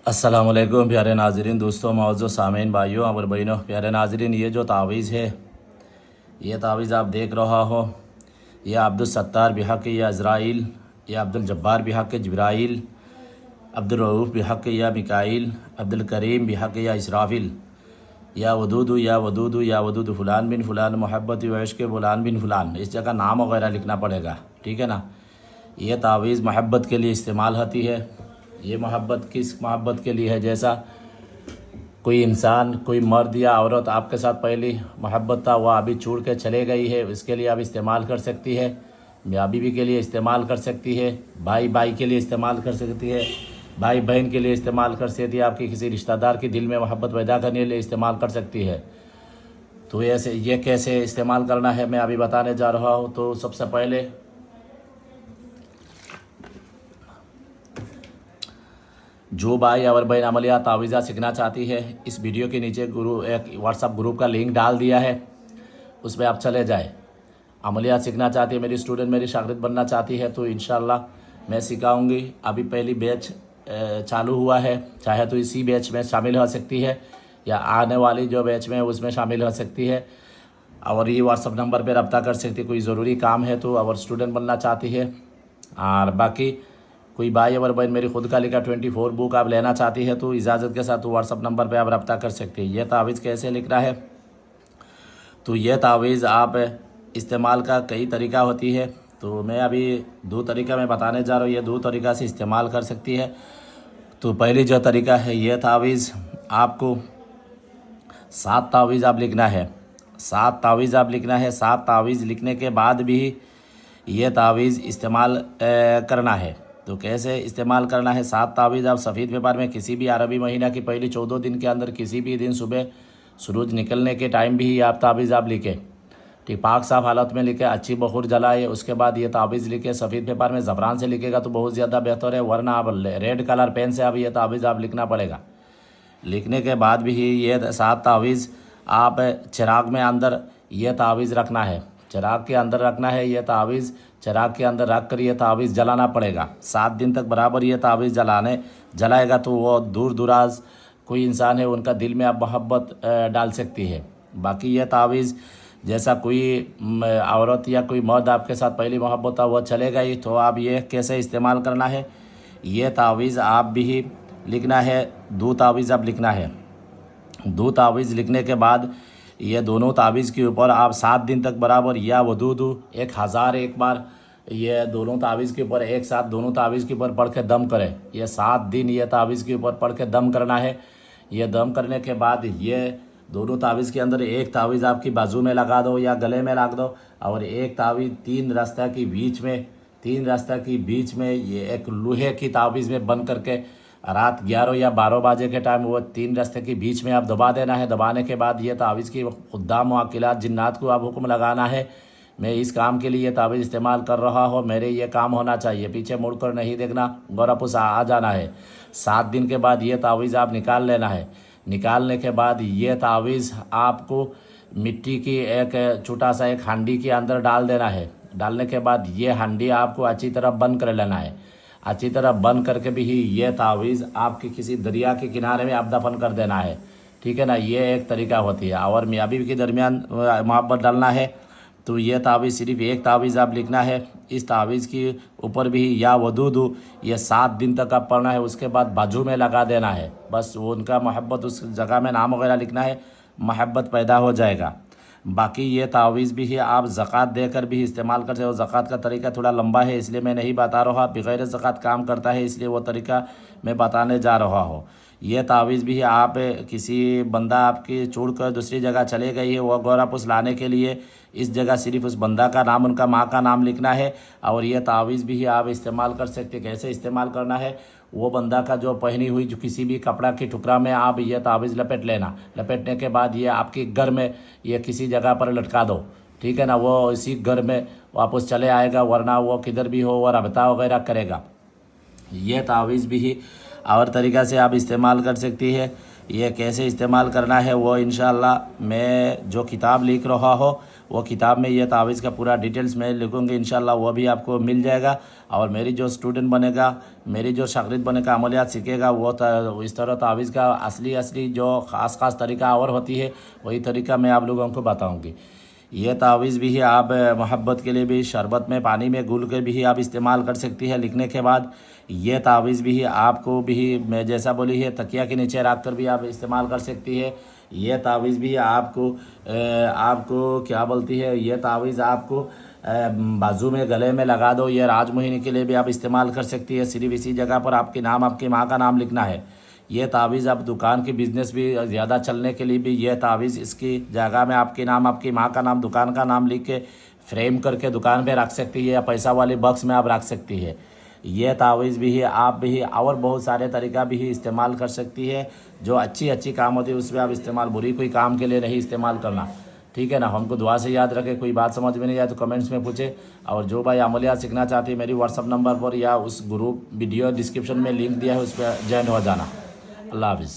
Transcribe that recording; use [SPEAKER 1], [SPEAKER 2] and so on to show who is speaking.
[SPEAKER 1] अस्सलाम वालेकुम प्यारे नाज़रीन, दोस्तों, मौजूद सामीन, भाइयों और बहनों। प्यारे नाज़रीन, ये जो तावीज़ है, ये तावीज़ आप देख रहा हो, यह अब्दुल सत्तार बिहक़ या इज़राइल, या अब्दुल जब्बार बिहक़ जिब्राइल, अब्दुल रऊफ़ बिहक़ या मिकाइल, अब्दुल करीम बिहक़ या इसराफिल, या वदूद या वदूद या वदूद फ़ुलान बिन फ़ुलान मोहब्बत व इश्क़ फ़ुलान बिन फ़ुलान, इस जगह नाम वगैरह लिखना पड़ेगा। ठीक है ना। ये तावीज़ मोहब्बत के लिए इस्तेमाल होती है। ये मोहब्बत किस मोहब्बत के लिए है? जैसा कोई इंसान, कोई मर्द या औरत आपके साथ पहली मोहब्बत था, वह अभी छोड़ के चले गई है, इसके लिए आप इस्तेमाल कर सकती है। मियाँ बीवी के लिए इस्तेमाल कर सकती है, भाई भाई के लिए इस्तेमाल कर सकती है, भाई बहन के लिए इस्तेमाल कर सकती है, आपकी किसी रिश्तेदार के दिल में मोहब्बत पैदा करने के लिए इस्तेमाल कर सकती है। तो ऐसे ये कैसे इस्तेमाल करना है मैं अभी बताने जा रहा हूँ। तो सबसे पहले जो भाई और बहन अमलिया तावीज़ा सीखना चाहती है, इस वीडियो के नीचे एक व्हाट्सअप ग्रुप का लिंक डाल दिया है, उसमें आप चले जाए। अमलिया सीखना चाहती है, मेरी स्टूडेंट, मेरी शागिर्द बनना चाहती है, तो इंशाल्लाह मैं सिखाऊंगी। अभी पहली बैच चालू हुआ है, चाहे तो इसी बैच में शामिल हो सकती है या आने वाली जो बैच में उसमें शामिल हो सकती है। और ये व्हाट्सअप नंबर पर रब्ता कर सकती है, कोई ज़रूरी काम है तो, और स्टूडेंट बनना चाहती है। और बाकी कोई भाई और बहन मेरी खुद का लिखा 24 बुक आप लेना चाहती है तो इजाज़त के साथ तो व्हाट्सअप नंबर पे आप रब्ता कर सकते हैं। यह तावीज़ कैसे लिखना है? तो यह तावीज़ आप इस्तेमाल का कई तरीका होती है, तो मैं अभी दो तरीका मैं बताने जा रहा हूँ। ये दो तरीका से इस्तेमाल कर सकती है। तो पहली जो तरीका है, यह तावीज़ आपको 7 तावीज़ आप लिखना है। 7 तावीज़ आप लिखना है। 7 तावीज़ लिखने के बाद भी ये तावीज़ इस्तेमाल करना है। तो कैसे इस्तेमाल करना है? 7 तावीज़ आप सफ़ेद पेपर में किसी भी अरबी महीना की पहली 14 दिन के अंदर किसी भी दिन सुबह सूरज निकलने के टाइम भी आप तावीज़ आप लिखें। ठीक, पाक साफ हालत में लिखे, अच्छी बखूर जलाए, उसके बाद ये तावीज़ लिखे। सफ़ेद पेपर में ज़फ़रान से लिखेगा तो बहुत ज़्यादा बेहतर है, वरना आप रेड कलर पेन से आप ये तावीज़ आप लिखना पड़ेगा। लिखने के बाद भी ये 7 तावीज़ आप चिराग में अंदर ये तावीज़ रखना है। चिराग के अंदर रखना है। ये तावीज़ चिराग के अंदर रख कर ये तावीज़ जलाना पड़ेगा। 7 दिन तक बराबर ये तावीज़ जलाएगा तो वो दूर दराज कोई इंसान है, उनका दिल में आप मोहब्बत डाल सकती है। बाकी ये तावीज़ जैसा कोई औरत या कोई मर्द आपके साथ पहली मोहब्बत था, वह चले गई, तो आप ये कैसे इस्तेमाल करना है? ये तावीज़ आप भी लिखना है। 2 तावीज़ आप लिखना है। 2 तावीज़ लिखने के बाद ये दोनों तावीज़ के ऊपर आप 7 दिन तक बराबर या वदूद 1001 बार ये दोनों तावीज़ के ऊपर एक साथ दोनों तावीज़ के ऊपर पढ़ के दम करें। ये 7 दिन ये तावीज़ के ऊपर पढ़ के दम करना है। ये दम करने के बाद ये दोनों तावीज़ के अंदर एक तावीज़ आपकी बाजू में लगा दो या गले में लगा दो, और एक तावीज़ 3 रास्ता की बीच में ये एक लोहे की तावीज़ में बंद करके रात 11 या 12 बजे के टाइम वो 3 रास्ते के बीच में आप दबा देना है। दबाने के बाद ये तावीज़ की खुद्दाम मुआक्किलात जिन्नात को आप हुक्म लगाना है, मैं इस काम के लिए ये तावीज़ इस्तेमाल कर रहा हूँ, मेरे ये काम होना चाहिए, पीछे मुड़कर नहीं देखना, गौरपुस आ जाना है। 7 दिन के बाद ये तावीज़ आप निकाल लेना है। निकालने के बाद ये तावीज़ आपको मिट्टी की एक छोटा सा एक हांडी के अंदर डाल देना है। डालने के बाद ये हांडी आपको अच्छी तरह बंद कर लेना है। अच्छी तरह बंद करके भी ये तावीज़ आपके किसी दरिया के किनारे में आप दफन कर देना है। ठीक है ना। ये एक तरीका होती है। और मियाँ बीवी के दरमियान मोहब्बत डालना है तो ये तावीज़ सिर्फ एक तावीज़ आप लिखना है। इस तावीज़ के ऊपर भी या वदूद ये 7 दिन तक आप पढ़ना है। उसके बाद बाजू में लगा देना है। बस वो उनका मोहब्बत उस जगह में नाम वगैरह लिखना है, मोहब्बत पैदा हो जाएगा। बाकी ये तावीज़ भी है आप ज़कात देकर भी इस्तेमाल कर सकते हो। ज़कात का तरीका थोड़ा लंबा है इसलिए मैं नहीं बता रहा, बग़ैर ज़कात काम करता है इसलिए वो तरीका मैं बताने जा रहा हूँ। ये तावीज़ भी आप किसी बंदा आपकी छोड़कर दूसरी जगह चले गई है, वो गौरापुस लाने के लिए इस जगह सिर्फ उस बंदा का नाम, उनका माँ का नाम लिखना है। और ये तावीज़ भी आप इस्तेमाल कर सकते। कैसे इस्तेमाल करना है? वो बंदा का जो पहनी हुई जो किसी भी कपड़ा के टुकड़ा में आप ये तावीज़ लपेट लेना। लपेटने के बाद ये आपके घर में ये किसी जगह पर लटका दो। ठीक है ना। वो इसी घर में वापस चले आएगा, वरना वो किधर भी हो वो रबता वगैरह करेगा। ये तावीज़ भी और तरीक़ा से आप इस्तेमाल कर सकती है। ये कैसे इस्तेमाल करना है वो इंशाअल्लाह मैं जो किताब लिख रहा हो वो किताब में ये तावीज़ का पूरा डिटेल्स मैं लिखूँगी इंशाल्लाह, वो भी आपको मिल जाएगा। और मेरी जो स्टूडेंट बनेगा, मेरी जो शागिर्द बनेगा, अमलियात सीखेगा, वो इस तरह तावीज़ का असली जो ख़ास तरीका और होती है, वही तरीका मैं आप लोगों को बताऊँगी। ये तावीज़ भी आप मोहब्बत के लिए भी शरबत में पानी में घुल के भी आप इस्तेमाल कर सकती है लिखने के बाद। ये तावीज़ भी आपको भी मैं जैसा बोली है तकिया के नीचे रख कर भी आप इस्तेमाल कर सकती है। ये तावीज़ भी आपको क्या बोलती है, ये तावीज़ आपको बाजू में गले में लगा दो, ये राज मोहिनी के लिए भी आप इस्तेमाल कर सकती है। सिर्फ इसी जगह पर आपके नाम, आपकी माँ का नाम लिखना है। ये तावीज़ आप दुकान की बिज़नेस भी ज़्यादा चलने के लिए भी ये तावीज़ इसकी जगह में आपके नाम, आपकी माँ का नाम, दुकान का नाम लिख के फ्रेम करके दुकान पे रख सकती है, या पैसा वाले बॉक्स में आप रख सकती है। ये तावीज़ भी है आप भी और बहुत सारे तरीका भी इस्तेमाल कर सकती है। जो अच्छी काम होती है उसमें आप इस्तेमाल, बुरी कोई काम के लिए नहीं इस्तेमाल करना, ठीक है ना। हमको दुआ से याद रखें। कोई बात समझ में नहीं आए तो कमेंट्स में पूछे। और जो भाई अमलियात सीखना चाहती है, मेरी व्हाट्सअप नंबर पर या उस ग्रुप वीडियो डिस्क्रिप्शन में लिंक दिया है, उस पर ज्वाइन हो जाना। अल्लाह हाफिज़।